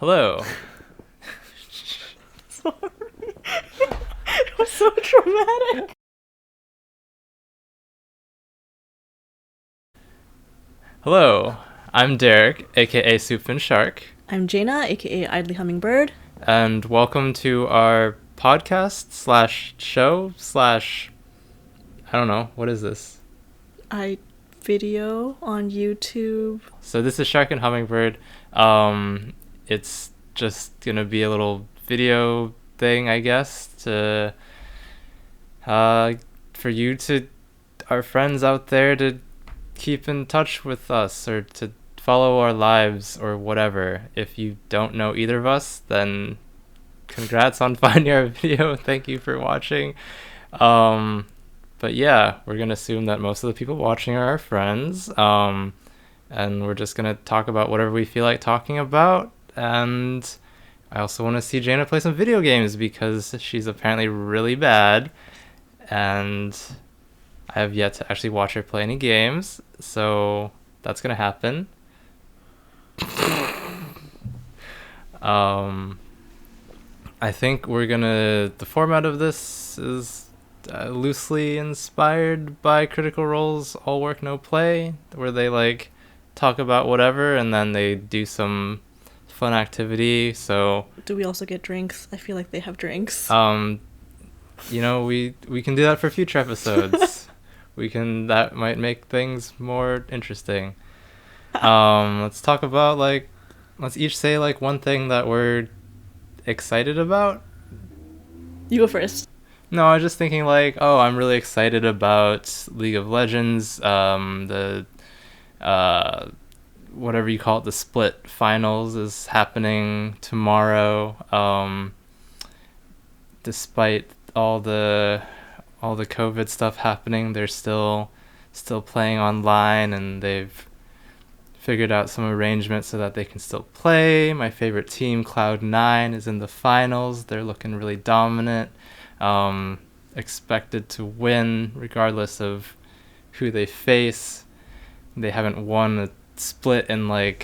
Hello. Sorry. It was so traumatic. Hello. I'm Derek, aka SoupFinShark, I'm Jaina, aka IdlyHummingBird. and welcome to our podcast slash show slash I don't know, what is this? Video on YouTube. So this is Shark and Hummingbird. It's just gonna be a little video thing, I guess, to for you to our friends out there to keep in touch with us or to follow our lives or whatever. If you don't know either of us, then congrats on finding our video. Thank you for watching. But yeah, we're gonna assume that most of the people watching are our friends. And we're just gonna talk about whatever we feel like talking about. And I also want to see Jaina play some video games because she's apparently really bad, and I have yet to actually watch her play any games, so that's gonna happen. I think the format of this is loosely inspired by Critical Role's All Work No Play, where they like talk about whatever and then they do some fun activity. So Do we also get drinks? I feel like they have drinks. we can do that for future episodes. That might make things more interesting. Let's talk about let's each say one thing that we're excited about. You go first. No, I was just thinking I'm really excited about League of Legends, the whatever you call it, the split finals is happening tomorrow. Despite all the COVID stuff happening, they're still playing online, and they've figured out some arrangements so that they can still play. My favorite team, Cloud9, is in the finals. They're looking really dominant. Expected to win regardless of who they face. They haven't won a split in I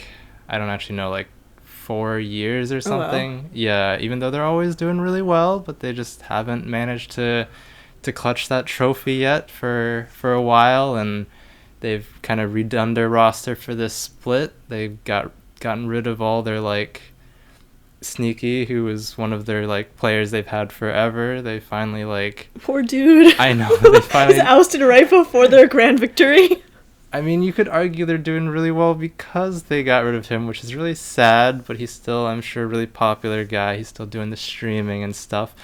don't actually know, 4 years or something. Oh, wow. Yeah, even though they're always doing really well, but they just haven't managed to clutch that trophy yet for a while, and they've kind of redone their roster for this split. They've gotten rid of all their Sneaky, who was one of their players they've had forever. They finally Poor dude. I know, they finally He's ousted right before their grand victory. I mean, you could argue they're doing really well because they got rid of him, which is really sad, but he's still, I'm sure, a really popular guy. He's still doing the streaming and stuff.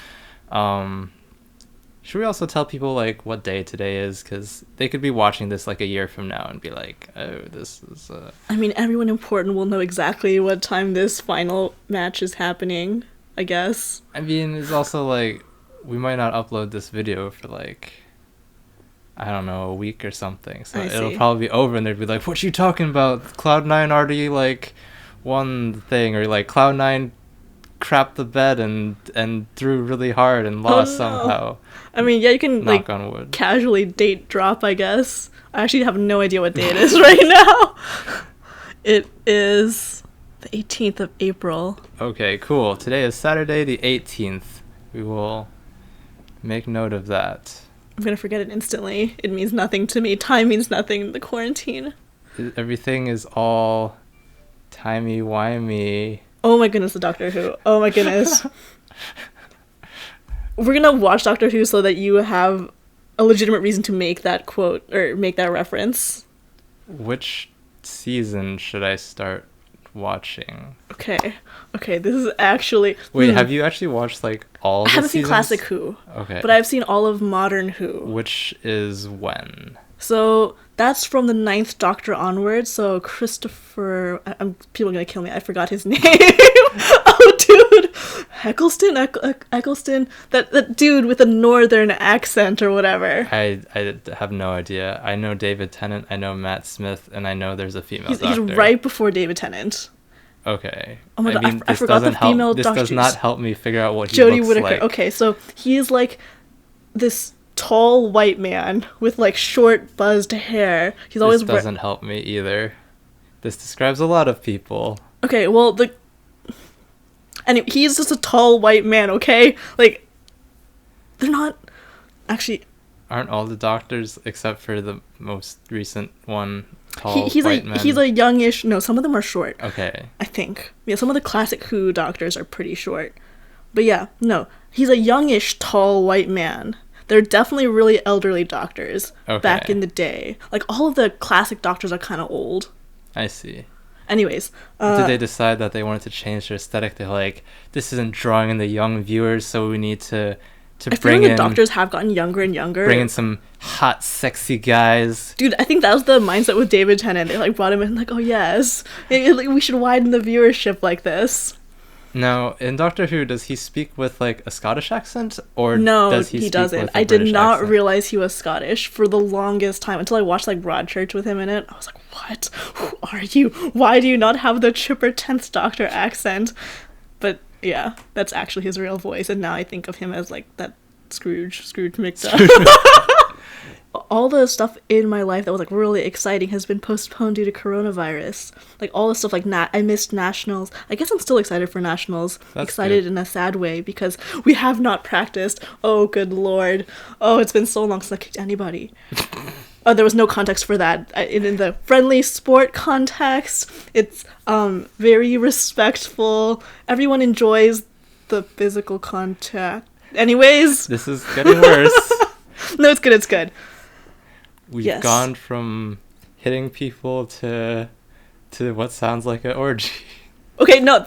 Should we also tell people what day today is? Because they could be watching this a year from now and be like, oh, this is I mean, everyone important will know exactly what time this final match is happening, I guess. I mean, it's also we might not upload this video for I don't know, a week or something. So it'll probably be over and they'd be like, what you talking about? Cloud9 already won the thing, or Cloud9 crapped the bed and threw really hard and lost somehow. I mean, yeah, you can knock on wood. Casually date drop, I guess. I actually have no idea what day it is right now. It is the 18th of April. Okay, cool. Today is Saturday the 18th. We will make note of that. I'm gonna forget it instantly. It means nothing to me. Time means nothing in the quarantine. Everything is all timey-wimey. Oh my goodness, the Doctor Who. Oh my goodness. We're gonna watch Doctor Who so that you have a legitimate reason to make that quote or make that reference. Which season should I start watching? Okay, this is actually... Wait, have you actually watched all the seasons? I haven't seen Classic Who. Okay. But I've seen all of Modern Who. Which is when? So that's from the 9th Doctor onwards. So Christopher... people are going to kill me. I forgot his name. Oh, dude. Eccleston? That dude with a northern accent or whatever. I have no idea. I know David Tennant, I know Matt Smith, and I know there's a female doctor. He's right before David Tennant. Okay. Oh my god, I forgot the female doctor. This does not help me figure out what he Jodie looks Whittaker. like. Okay, so he is this tall white man with short buzzed hair. He's always This doesn't help me either. This describes a lot of people. Okay, well And he's just a tall white man, okay? Like, they're not... Actually... Aren't all the doctors, except for the most recent one, tall white man? He's a youngish... No, some of them are short. Okay. I think. Yeah, some of the classic Who doctors are pretty short. But yeah, no. He's a youngish, tall white man. They're definitely really elderly doctors back in the day. Like, all of the classic doctors are kind of old. I see. Anyways. Did they decide that they wanted to change their aesthetic? They're like, this isn't drawing in the young viewers, so we need to bring in... the doctors have gotten younger and younger. Bring in some hot, sexy guys. Dude, I think that was the mindset with David Tennant. They, like, brought him in, like, oh, yes. We should widen the viewership like this. Now, in Doctor Who, does he speak with, like, a Scottish accent? Or no, does he doesn't. With a I did British not accent? realize he was Scottish for the longest time until I watched, like, Broadchurch with him in it. I was like, what? Who are you? Why do you not have the chipper 10th Doctor accent? But, yeah, that's actually his real voice. And now I think of him as, like, that Scrooge McDuck. All the stuff in my life that was like really exciting has been postponed due to coronavirus. Like all the stuff like I missed nationals. I guess I'm still excited for nationals. That's excited good. In a sad way because we have not practiced. Oh good lord. Oh, it's been so long since I kicked anybody. Oh, there was no context for that. In the friendly sport context, it's very respectful. Everyone enjoys the physical contact. Anyways, this is getting worse. No, it's good. We've gone from hitting people to what sounds like an orgy. Okay, no.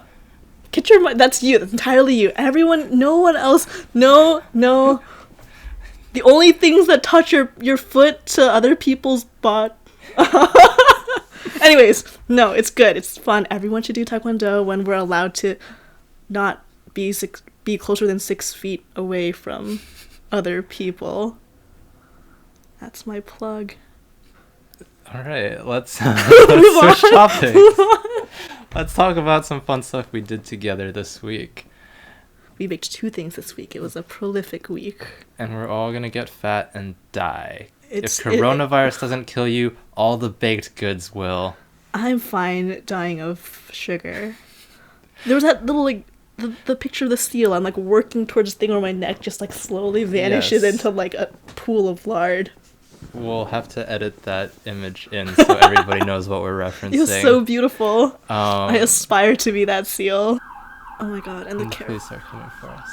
Get your mind. That's you. That's entirely you. Everyone, no one else. No. The only things that touch your foot to other people's butt. Anyways, no, it's good. It's fun. Everyone should do Taekwondo when we're allowed to not be closer than 6 feet away from other people. That's my plug. All right, let's switch topics. Let's talk about some fun stuff we did together this week. We baked 2 things this week. It was a prolific week. And we're all going to get fat and die. If coronavirus doesn't kill you, all the baked goods will. I'm fine dying of sugar. There was that little, like, the picture of the seal. I'm, like, working towards this thing where my neck just, like, slowly vanishes into, like, a pool of lard. We'll have to edit that image in so everybody knows what we're referencing. It was so beautiful. I aspire to be that seal. Oh my god, and the police are coming for us.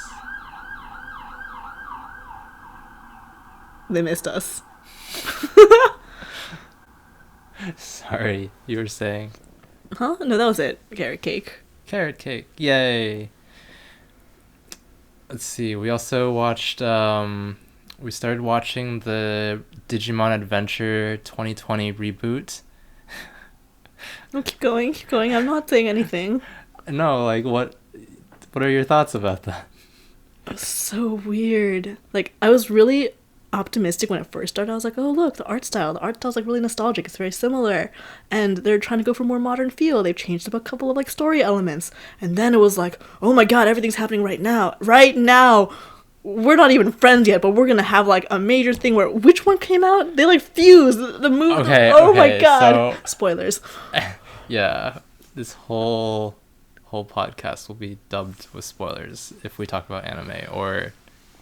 They missed us. Sorry, you were saying? Huh? No, that was it. Carrot cake. Carrot cake. Yay. Let's see. We also watched... we started watching the Digimon Adventure 2020 reboot. No, keep going. I'm not saying anything. No, like, what are your thoughts about that? It was so weird. Like, I was really optimistic when it first started. I was like, oh, look, the art style's like really nostalgic. It's very similar. And they're trying to go for more modern feel. They've changed up a couple of, like, story elements. And then it was like, oh my god, everything's happening right now. Right now! We're not even friends yet, but we're gonna have, like, a major thing where... Which one came out? They, like, fused the movie. Okay, my god. So, spoilers. Yeah, this whole podcast will be dubbed with spoilers if we talk about anime, or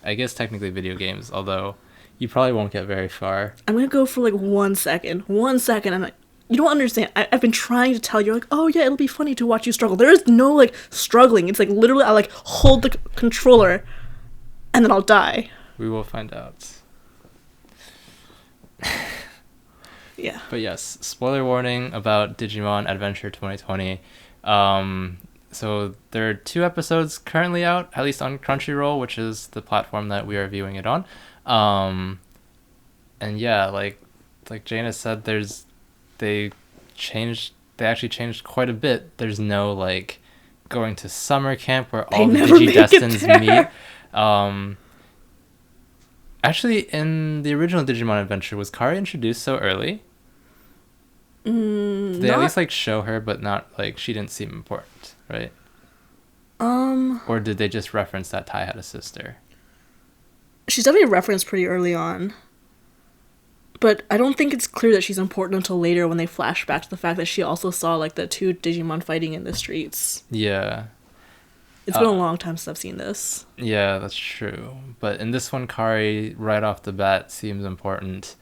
I guess technically video games, although you probably won't get very far. I'm gonna go for, like, 1 second. I'm like, you don't understand. I've been trying to tell you, like, oh yeah, it'll be funny to watch you struggle. There is no, like, struggling. It's, like, literally I, like, hold the controller and then I'll die. We will find out. Yeah. But yes, spoiler warning about Digimon Adventure 2020. So there are 2 episodes currently out, at least on Crunchyroll, which is the platform that we are viewing it on. And yeah, like Jaina said, they actually changed quite a bit. There's no, like, going to summer camp where all the Digidestins meet. Actually, in the original Digimon Adventure, was Kari introduced so early? They at least, like, show her, but not, like, she didn't seem important, right? Or did they just reference that Tai had a sister? She's definitely referenced pretty early on. But I don't think it's clear that she's important until later when they flash back to the fact that she also saw, like, the 2 Digimon fighting in the streets. Yeah. It's been a long time since I've seen this. Yeah, that's true. But in this one, Kari, right off the bat, seems important.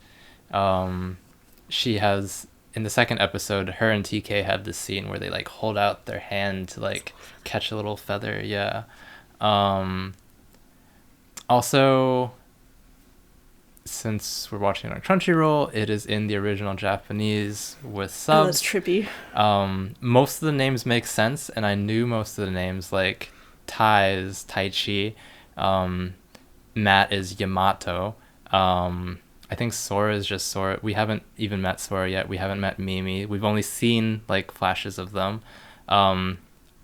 She has, in the second episode, her and TK have this scene where they like hold out their hand to like catch a little feather. Yeah. Also, since we're watching it on Crunchyroll, it is in the original Japanese with subs. Oh, that's trippy. Most of the names make sense, and I knew most of the names, like Tai is Taichi, Matt is Yamato, I think Sora is just Sora. We haven't even met Sora yet. We haven't met Mimi. We've only seen like flashes of them. I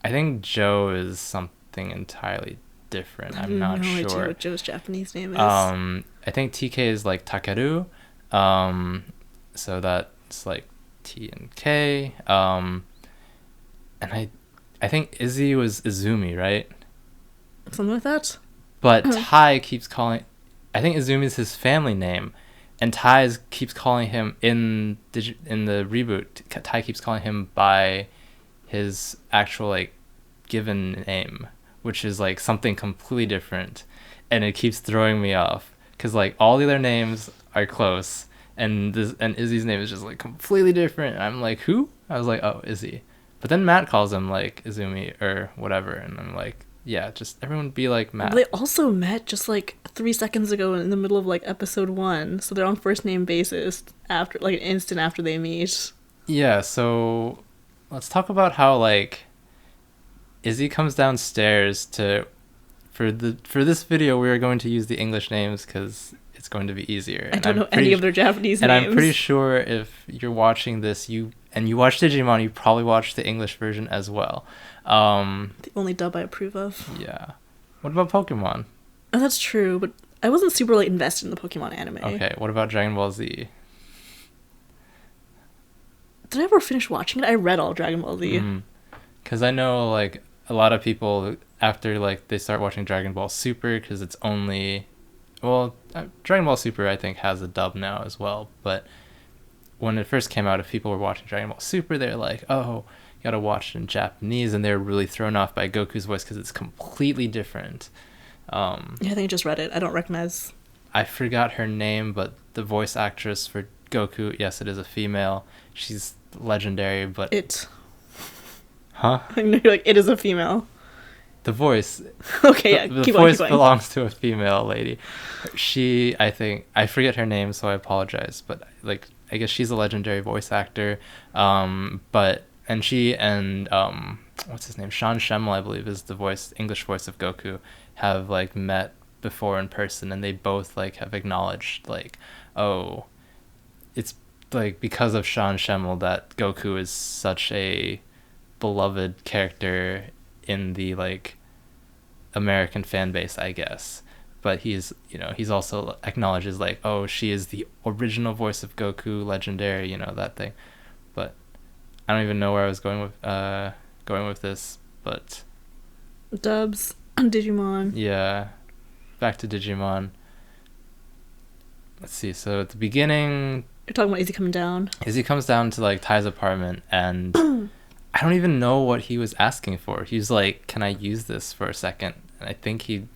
think Joe is something entirely different. I'm not sure. I have no idea what Joe's Japanese name is. I think TK is like Takeru. So that's like T and K. And I think Izzy was Izumi, right? Something like that. But Tai keeps calling. I think Izumi is his family name, and Tai keeps calling him in the reboot. Tai keeps calling him by his actual like given name, which is like something completely different, and it keeps throwing me off because like all the other names are close, and Izzy's name is just like completely different. And I'm like, who? I was like, oh, Izzy. But then Matt calls him like Izumi or whatever, and I'm like, yeah, just everyone be like Matt. They also met just like 3 seconds ago in the middle of like episode 1, so they're on first name basis after like an instant after they meet. Yeah, so let's talk about how like Izzy comes downstairs for this video we are going to use the English names because it's going to be easier. I don't know any of their Japanese names. And I'm pretty sure if you're watching this, you watch Digimon, you probably watch the English version as well. The only dub I approve of. Yeah. What about Pokemon? Oh, that's true, but I wasn't super like invested in the Pokemon anime. Okay, what about Dragon Ball Z? Did I ever finish watching it? I read all Dragon Ball Z. Because I know like a lot of people after like they start watching Dragon Ball Super because it's only, well, Dragon Ball Super I think has a dub now as well, but when it first came out, if people were watching Dragon Ball Super, they're like, oh, you gotta watch it in Japanese, and they're really thrown off by Goku's voice because it's completely different. Yeah, I think I just read it. I don't recognize. I forgot her name, but the voice actress for Goku, yes, it is a female. She's legendary, but Huh? I know you're like, it is a female. The voice. Okay, yeah. The voice belongs to a female lady. I forget her name, so I apologize. But like, I guess she's a legendary voice actor. She and what's his name? Sean Schemmel, I believe, is the English voice of Goku. Have like met before in person, and they both like have acknowledged like, oh, it's like because of Sean Schemmel that Goku is such a beloved character in the like American fan base, I guess. But he's also acknowledges like, oh, she is the original voice of Goku, legendary, that thing. But I don't even know where I was going with this, but dubs on Digimon. Yeah. Back to Digimon. Let's see. So at the beginning, you're talking about Izzy coming down. Izzy comes down to like Ty's apartment, and I don't even know what he was asking for. He's like, "Can I use this for a second?" And I think it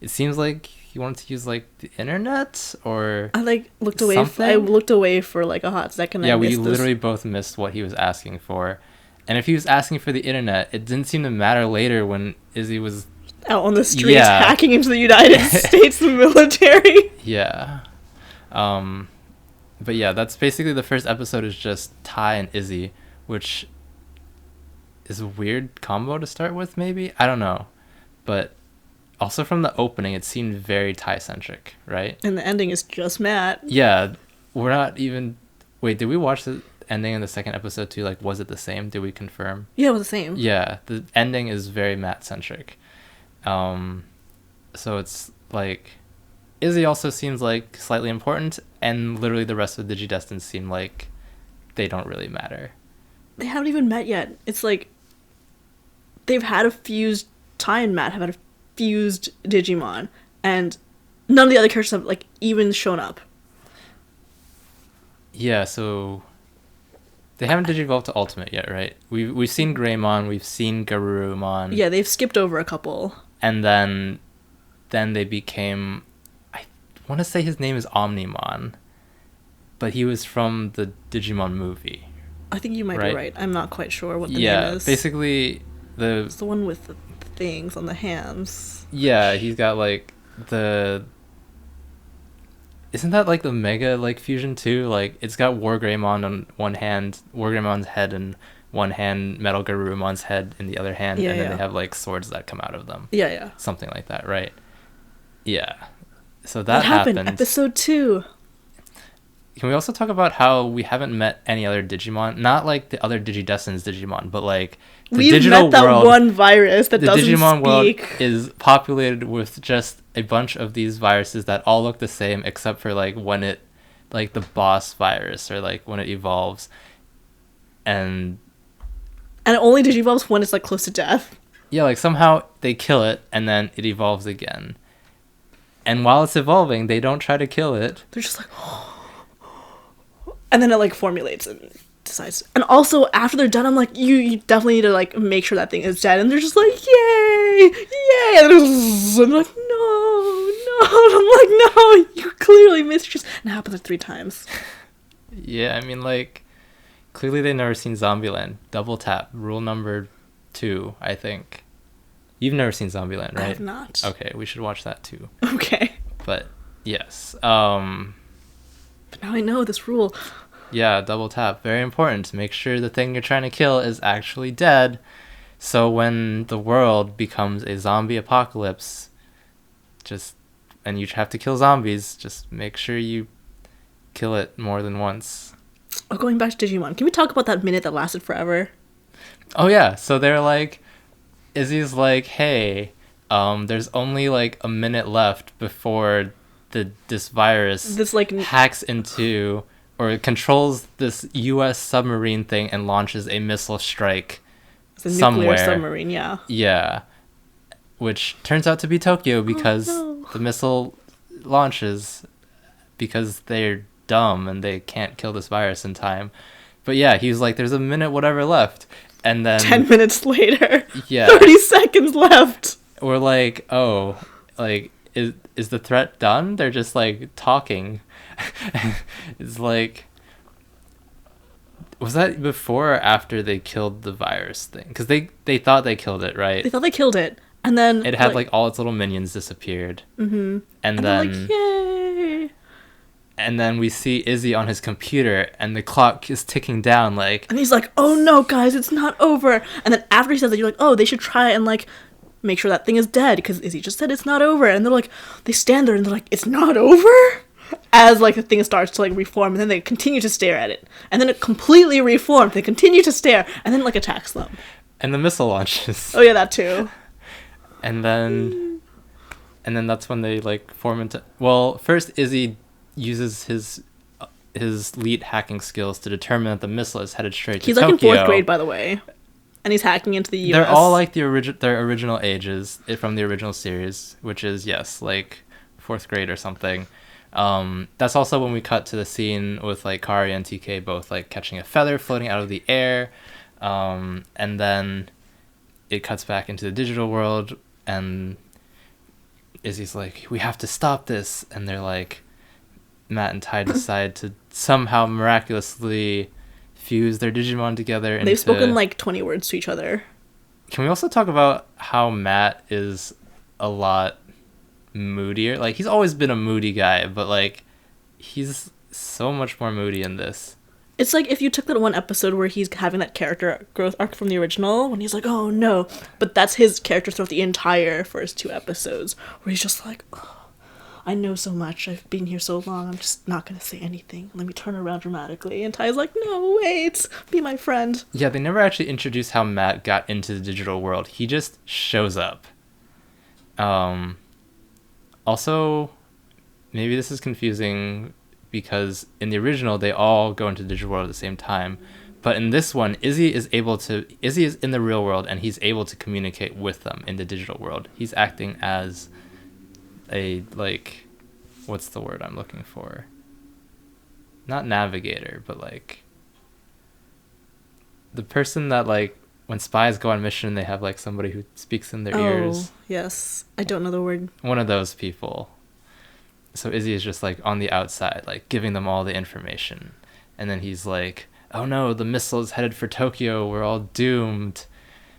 seems like he wanted to use like the internet, or I like looked away. I looked away for like a hot second. Yeah, we literally both missed what he was asking for. And if he was asking for the internet, it didn't seem to matter later when Izzy was out on the streets hacking into the United States military. Yeah. But yeah, that's basically the first episode is just Ty and Izzy, which is a weird combo to start with, maybe? I don't know. But also from the opening, it seemed very Ty-centric, right? And the ending is just Matt. Yeah. We're not even... Wait, did we watch the ending in the second episode too? Like, was it the same? Did we confirm? Yeah, it was the same. Yeah, the ending is very Matt-centric. So it's like... Izzy also seems like slightly important, and literally the rest of the Digidestins seem like they don't really matter. They haven't even met yet. It's like they've had a fused... Ty and Matt have had a fused Digimon, and none of the other characters have like even shown up. Yeah, so They haven't digivolved to Ultimate yet, right? We've seen Greymon, we've seen Garurumon. Yeah, they've skipped over a couple. And then they became, I want to say his name is Omnimon, but he was from the Digimon movie. I think you might be right. I'm not quite sure what the name Yeah, is. basically it's the one with the things on the hands. Yeah, he's got like the. Isn't that like the Mega like fusion too? Like it's got War Greymon on one hand, War Greymon's head in one hand, Metal Garurumon's head in the other hand, and then they have like swords that come out of them. Yeah. Something like that, right? Yeah. So that happened. Episode 2. Can we also talk about how we haven't met any other Digimon? Not like the other Digidestin's Digimon, but like the We've digital met that world, one virus that doesn't speak. The Digimon world is populated with just a bunch of these viruses that all look the same, except for like when it, like the boss virus, or like when it evolves, and it only digivolves when it's like close to death. Yeah, like somehow they kill it and then it evolves again. And while it's evolving, they don't try to kill it. They're just like, and then it like formulates and decides. And also after they're done, I'm like, you definitely need to like make sure that thing is dead. And they're just like, yay, and I'm like, no. And I'm like, no, you clearly missed. And it happens like 3 times. Yeah, I mean, like, clearly they've never seen Zombieland. Double tap, rule number 2, I think. You've never seen Zombieland, right? I have not. Okay, we should watch that too. Okay. But yes. But now I know this rule. Yeah, double tap. Very important to make sure the thing you're trying to kill is actually dead. So when the world becomes a zombie apocalypse, and you have to kill zombies, just make sure you kill it more than once. Oh, going back to Digimon, can we talk about that minute that lasted forever? Oh yeah, so they're like, Izzy's like, hey, there's only like a minute left before this virus hacks into or controls this U.S. submarine thing and launches a missile strike somewhere. Nuclear submarine, yeah. Yeah, which turns out to be Tokyo because the missile launches because they're dumb and they can't kill this virus in time. But yeah, he was like, there's a minute whatever left. And then 10 minutes later, yeah, 30 seconds left. We're like, oh, like, is the threat done? They're just like talking. It's like, was that before or after they killed the virus thing? Because they thought they killed it, right? They thought they killed it, and then it had like all its little minions disappeared. Mm-hmm. And then like, yay! And then we see Izzy on his computer, and the clock is ticking down, like... And he's like, oh no, guys, it's not over. And then after he says that, you're like, oh, they should try and, like, make sure that thing is dead, because Izzy just said it's not over. And they're like, they stand there, and they're like, it's not over? As, like, the thing starts to, like, reform, and then they continue to stare at it. And then it completely reforms. They continue to stare, and then, like, attacks them. And the missile launches. Oh, yeah, that too. And then that's when they, like, form into... Well, first Izzy uses his elite hacking skills to determine that the missile is headed straight to Tokyo. He's like in 4th grade, by the way, and he's hacking into the US. They're all like their original ages from the original series, which is like 4th grade or something. That's also when we cut to the scene with like Kari and TK both like catching a feather floating out of the air, and then it cuts back into the digital world, and Izzy's like, we have to stop this, and they're like, Matt and Ty decide to somehow miraculously fuse their Digimon together. They've spoken like 20 words to each other. Can we also talk about how Matt is a lot moodier? Like, he's always been a moody guy, but like, he's so much more moody in this. It's like if you took that one episode where he's having that character growth arc from the original, when he's like, oh no, but that's his character throughout the entire first 2 episodes, where he's just like, oh, I know so much. I've been here so long. I'm just not going to say anything. Let me turn around dramatically. And Ty's like, no, wait. Be my friend. Yeah, they never actually introduced how Matt got into the digital world. He just shows up. Also, maybe this is confusing because in the original, they all go into the digital world at the same time. But in this one, Izzy is in the real world, and he's able to communicate with them in the digital world. He's acting as a, like, what's the word I'm looking for? Not navigator, but like the person that like when spies go on mission, they have like somebody who speaks in their Oh, ears. yes. I don't know the word. One of those people. So Izzy is just like on the outside, like giving them all the information, and then he's like, "Oh no, the missile is headed for Tokyo. We're all doomed."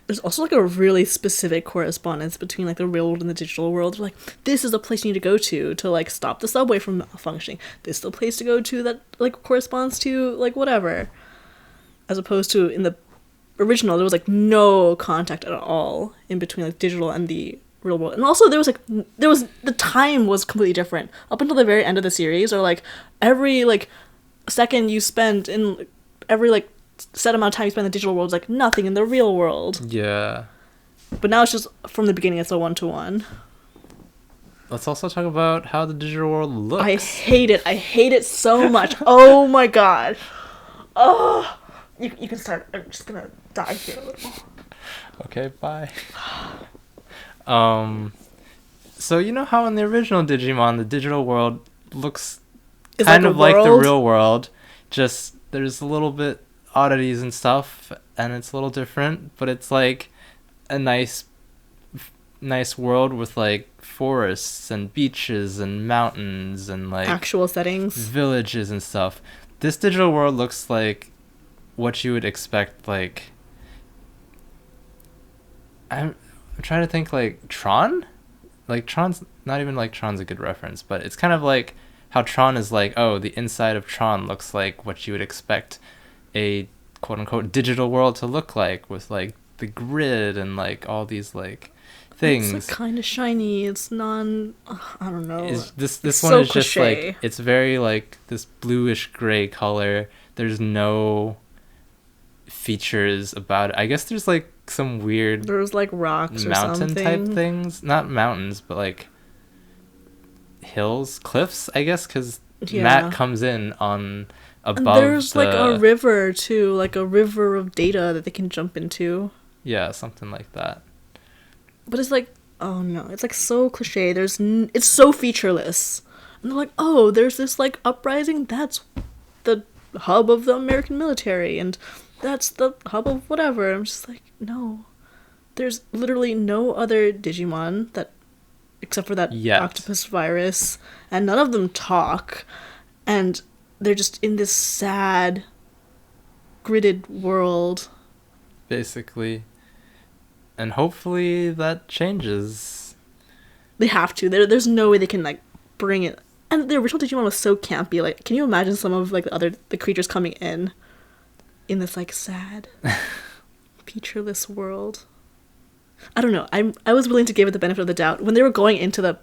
There's also like a really specific correspondence between like the real world and the digital world. Like, this is the place you need to go to like stop the subway from malfunctioning. This is the place to go to that like corresponds to like whatever. As opposed to in the original, there was like no contact at all in between like digital and the real world. And also the time was completely different. Up until the very end of the series, or like every like second you spend in every like set amount of time you spend in the digital world is like nothing in the real world. Yeah. But now it's just from the beginning it's a 1-to-1. Let's also talk about how the digital world looks. I hate it. I hate it so much. Oh my god. Oh. You can start. I'm just gonna die here a little. Okay, bye. So you know how in the original Digimon, the digital world looks It's kind of like the world. real world, just there's a little bit oddities and stuff, and it's a little different, but it's like a nice world with like forests and beaches and mountains and like Actual settings. villages and stuff. This digital world looks like what you would expect, like I'm trying to think like Tron? Like Tron's not even like Tron's a good reference, but it's kind of like how Tron is like, oh, the inside of Tron looks like what you would expect a quote unquote digital world to look like, with like the grid and like all these like things. It's like kind of shiny. It's non. I don't know. This It's one so is just cliche. like, it's very like this bluish gray color. There's no features about it. I guess there's like some weird There's like rocks or mountain something. type things, not mountains, but like hills, cliffs, I guess, because Yeah. Matt comes in on And above. there's like a river too, like a river of data that they can jump into. Yeah, something like that. But it's like, oh no, it's like so cliche. It's so featureless. And they're like, oh, there's this like uprising. That's the hub of the American military, and that's the hub of whatever. I'm just like, no, there's literally no other Digimon that, except for that Yet. octopus virus, and none of them talk, and they're just in this sad, gridded world. Basically. And hopefully that changes. They have to. There's no way they can like bring it. And the original Digimon was so campy. Like, can you imagine some of like the creatures coming in this like sad, featureless world? I don't know. I was willing to give it the benefit of the doubt when they were going into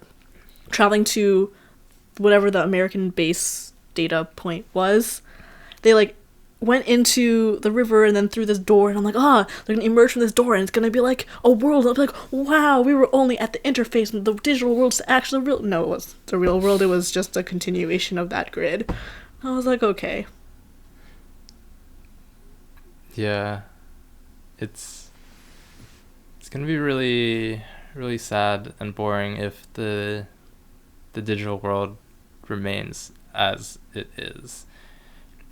traveling to whatever the American base data point was. They like went into the river and then through this door, and I'm like, they're gonna emerge from this door and it's gonna be like a world. I'll be like, wow, we were only at the interface and the digital world's actually real. No, it was the real world. It was just a continuation of that grid. I was like, okay. Yeah. It's gonna be really, really sad and boring if the digital world remains as it is.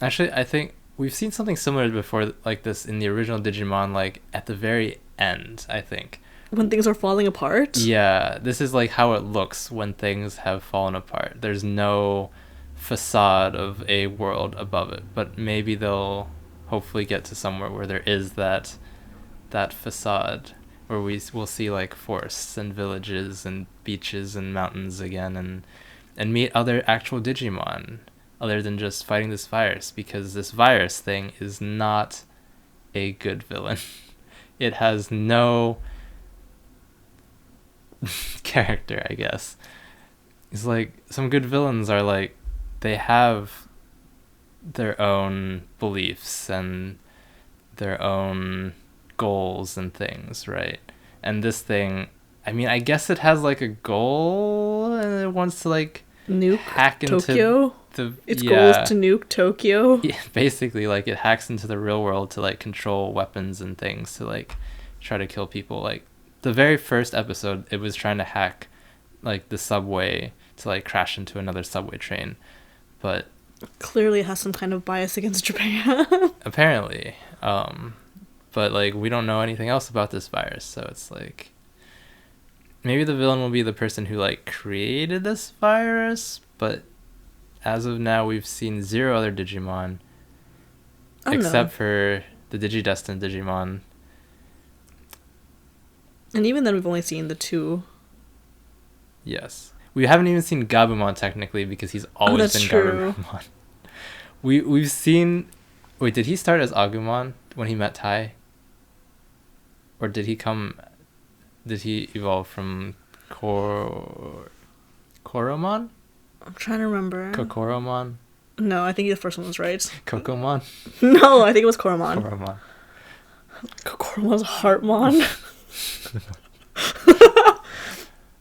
Actually, I think we've seen something similar before like this in the original Digimon, like at the very end, I think. When things are falling apart? Yeah, this is like how it looks when things have fallen apart. There's no facade of a world above it, but maybe they'll hopefully get to somewhere where there is that facade, where we'll see like forests and villages and beaches and mountains again, and meet other actual Digimon, other than just fighting this virus, because this virus thing is not a good villain. It has no character, I guess. It's like some good villains are like, they have their own beliefs and their own goals and things, right? And this thing, I mean, I guess it has like a goal and it wants to like Nuke hack into Tokyo? Its goal is to nuke Tokyo? Yeah, basically, like, it hacks into the real world to like control weapons and things to like try to kill people. Like the very first episode, it was trying to hack like the subway to like crash into another subway train, but Clearly it has some kind of bias against Japan. apparently, but like we don't know anything else about this virus, so it's like maybe the villain will be the person who like created this virus, but as of now we've seen 0 other Digimon except for the Digidestined Digimon. And even then we've only seen the 2. Yes. We haven't even seen Gabumon technically because he's always been true. Garurumon. We've seen... Wait, did he start as Agumon when he met Tai? Or did he evolve from Koromon? I'm trying to remember. Kokoromon? No, I think the first one was right. Kokomon? No, I think it was Koromon. Koromon. Koromon's Heartmon.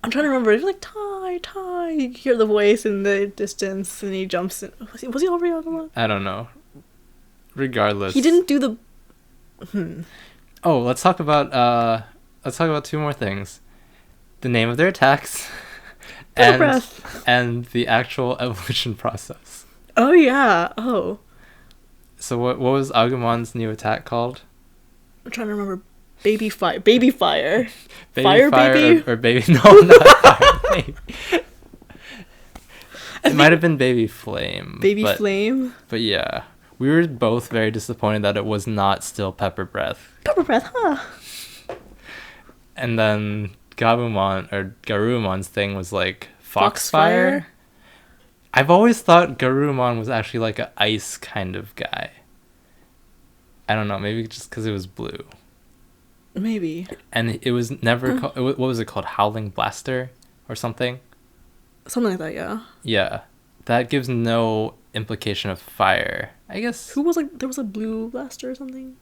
I'm trying to remember. It's like, Tai. You hear the voice in the distance and he jumps in. Was he already Agumon? I don't know. Regardless. He didn't do the... Oh, let's talk about 2 more things. The name of their attacks and the actual evolution process. Oh yeah. Oh. So what was Agumon's new attack called? I'm trying to remember. Baby fire. Baby fire. Baby fire baby? Or baby... No, not fire baby. It might have been baby flame. Flame? But yeah. We were both very disappointed that it was not still Pepper Breath. Pepper Breath, huh? And then Garumon's thing was like Foxfire. I've always thought Garurumon was actually like an ice kind of guy. I don't know, maybe just because it was blue. Maybe. And it was never called... What was it called? Howling Blaster or something? Something like that, yeah. Yeah. That gives no implication of fire. I guess... Who was like... There was a blue blaster or something?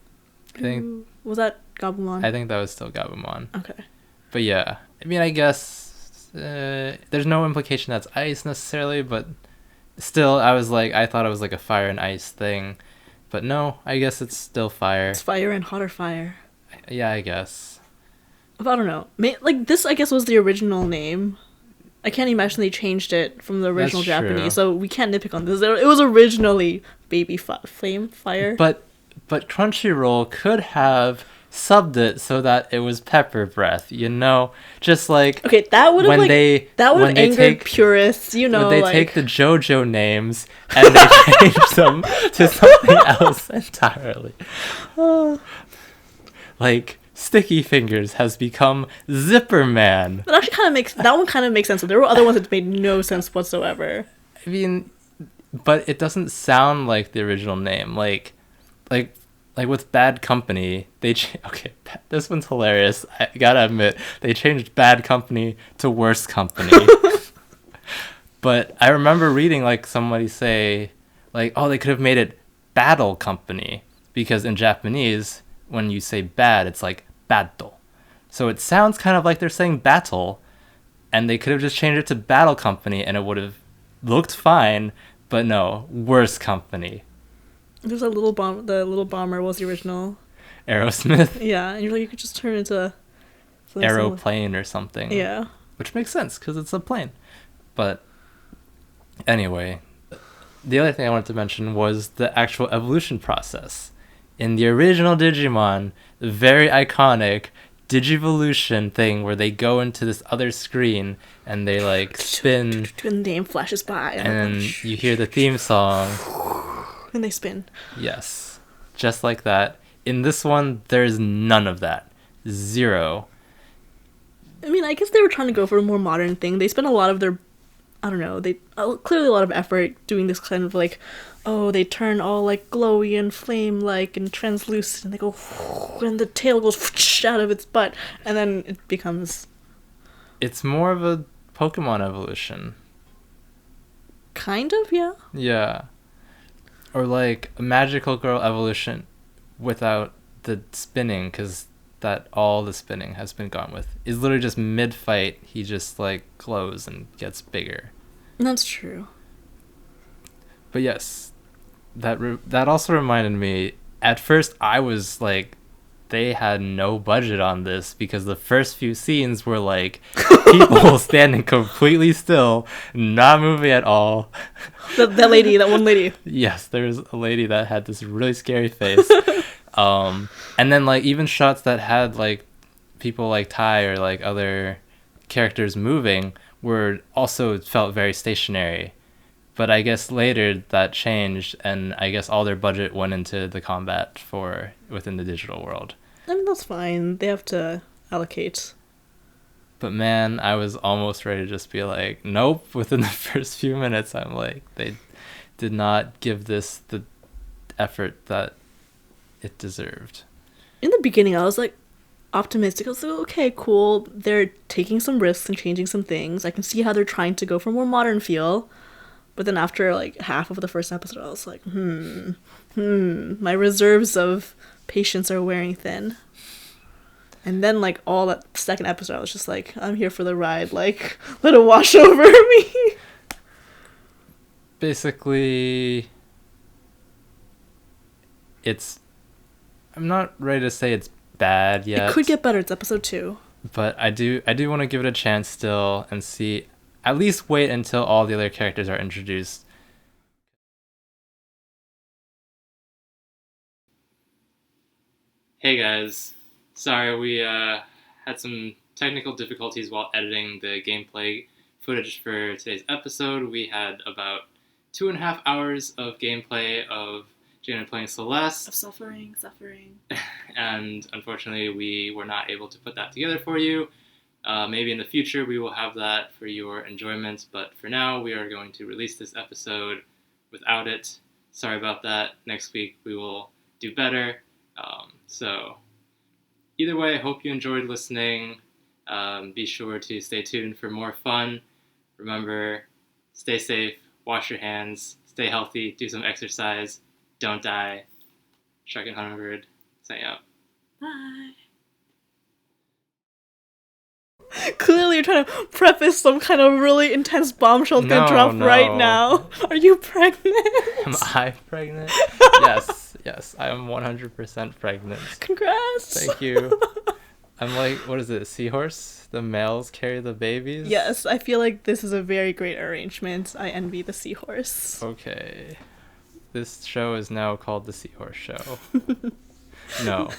Was that Gabumon? I think that was still Gabumon. Okay. But yeah. I mean, I guess... there's no implication that's ice necessarily, but still, I thought it was like a fire and ice thing. But no, I guess it's still fire. It's fire and hotter fire. Yeah, I guess. But I don't know. Like, this, I guess, was the original name. I can't imagine they changed it from the original That's Japanese, true. so we can't nitpick on this. It was originally Baby Flame Fire. But Crunchyroll could have subbed it so that it was Pepper Breath, you know? Just like... Okay, that would have, angered purists, you know, when they take the JoJo names and they change them to something else entirely. Like... Sticky Fingers has become Zipper Man. That one kind of makes sense. But there were other ones that made no sense whatsoever. I mean, but it doesn't sound like the original name. Like with Bad Company, okay, this one's hilarious. I gotta admit, they changed Bad Company to Worst Company. But I remember reading like somebody say, like, oh, they could have made it Battle Company because in Japanese, when you say bad, it's like battle. So it sounds kind of like they're saying battle, and they could have just changed it to Battle Company and it would have looked fine, but no, Worst Company. There's a little bomb. The little bomber was the original. Aerosmith? Yeah, and you're like, you could just turn into Aeroplane or something. Yeah. Which makes sense because it's a plane. But anyway, the other thing I wanted to mention was the actual evolution process. In the original Digimon, the very iconic Digivolution thing where they go into this other screen and they like spin and the name flashes by and you hear the theme song and they spin. Yes, just like that. In this one, there's none of that. 0. I mean, I guess they were trying to go for a more modern thing. They spent a lot of their, I don't know, they clearly a lot of effort doing this kind of like, oh, they turn all like glowy and flame-like and translucent, and they go, and the tail goes out of its butt, and then it becomes... It's more of a Pokemon evolution. Kind of, yeah. Yeah. Or like a Magical Girl evolution without the spinning, because that all the spinning has been gone with. It's literally just mid-fight, he just like glows and gets bigger. That's true. But yes, that also reminded me, at first I was like, they had no budget on this because the first few scenes were like people standing completely still, not moving at all. That one lady. Yes, there was a lady that had this really scary face. And then like even shots that had like people like Ty or like other characters moving were also felt very stationary. But I guess later that changed, and I guess all their budget went into the combat for within the digital world. I mean, that's fine. They have to allocate. But man, I was almost ready to just be like, nope. Within the first few minutes, I'm like, they did not give this the effort that it deserved. In the beginning, I was like optimistic. I was like, okay, cool. They're taking some risks and changing some things. I can see how they're trying to go for a more modern feel. But then after like half of the first episode, I was like, my reserves of patience are wearing thin. And then like all that second episode, I was just like, I'm here for the ride. Like, let it wash over me. Basically, I'm not ready to say it's bad yet. It could get better. It's episode 2. But I do want to give it a chance still and see. At least wait until all the other characters are introduced. Hey guys, sorry we had some technical difficulties while editing the gameplay footage for today's episode. We had about 2.5 hours of gameplay of Jaina playing Celeste. Of suffering. And unfortunately we were not able to put that together for you. Maybe in the future we will have that for your enjoyment, but for now we are going to release this episode without it. Sorry about that. Next week we will do better. So either way, I hope you enjoyed listening. Be sure to stay tuned for more fun. Remember, stay safe, wash your hands, stay healthy, do some exercise, don't die. Shark and Hummingbird, signing out. Bye. Clearly you're trying to preface some kind of really intense bombshell gonna drop right now. Are you pregnant? Am I pregnant? Yes, I am 100% pregnant. Congrats. Thank you. I'm like, what is it, seahorse? The males carry the babies? Yes, I feel like this is a very great arrangement. I envy the seahorse. Okay. This show is now called The Seahorse Show. No.